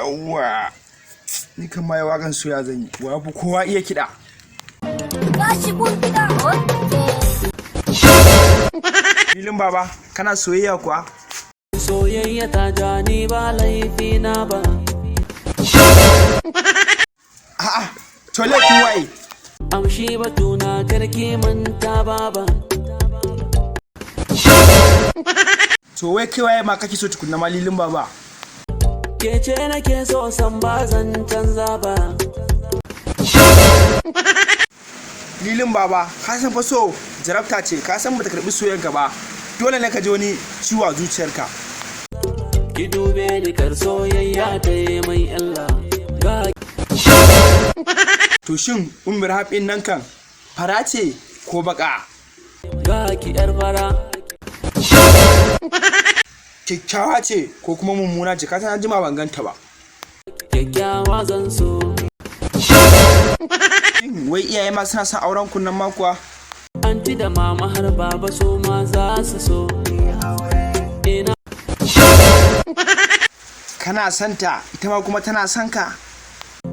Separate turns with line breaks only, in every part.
Yawwa. Ni kan ma waƙan soya zan yi. Wa fi kowa iya kiɗa.
Gashi kun kiɗa.
Filin baba, kana soyayya kuwa?
Soyayya ta ja ni ba laifi na ba.
A'a, to laifin waye?
Amshi batuna karki manta baba.
To wai kai waye ma kake so tukunna ma lilin baba?
Ke ce nake so san ba zan canza ba.
Lilin baba, ka san fa so jarabta ce, ka san bata karbi soyayyanka ba. Dole ne ka ji wani ciwo a zuciyarka.
Ki dube ni kar soyayya ta yi mai illa.
To shin ummir haɓin nan kan fara ce ko baka?
Ga ki yar fara.
Kyakkyawa ce ko kuma mummuna ce, ka san jima ban ganta ba.
Kyakkyawa zan so.
Wai iyaye ma suna son auren kunnan ma kuwa?
Anti da mama har baba so ma za su so. Ina
Kana santa ita ma kuma tana son ka?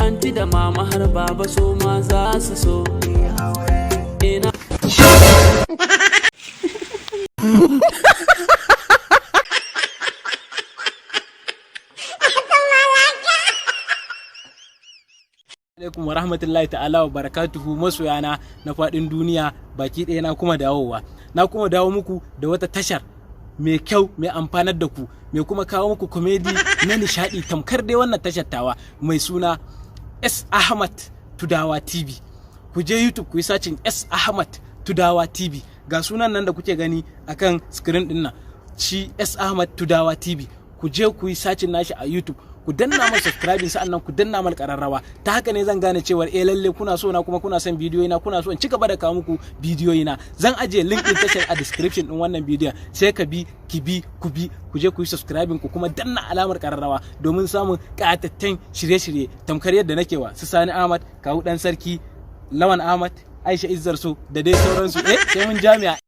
anti da mama har baba so ma za su so. Ina
alaikum wa rahmatullahi ta'ala wa barakatuhu masoyana na faɗin duniya baki ɗaya na kuma dawo muku da wata tashar mai kyau mai amfanar da ku mai kuma kawo muku komedi na nishaɗi tamkar dai wannan tashar tawa mai suna S Ahmad Tudawa TV. Ku je YouTube ku yi sacin S Ahmad Tudawa TV, ga sunan nan da kuke gani akan screen ɗin nan, shi S Ahmad Tudawa TV. Ku je ku yi sacin nashi a YouTube, ku danna mana subscribing, sa'annan ku danna mana kararrawa. Ta haka ne zan gane cewa lalle kuna so na kuma kuna son bidiyoyi na, kuna so in ci gaba da kawo muku bidiyoyi na. Zan ajiye link din tashar a description din wannan bidiyon, sai ka bi ku je ku yi subscribing ku kuma danna alamar kararrawa domin samun ƙatattun shirye-shirye tamkar yadda nake wa su Sani Ahmad, Kawu Dan Sarki, Lawan Ahmad, Aisha Izzar so da dai sauransu. Sai mun jami'a.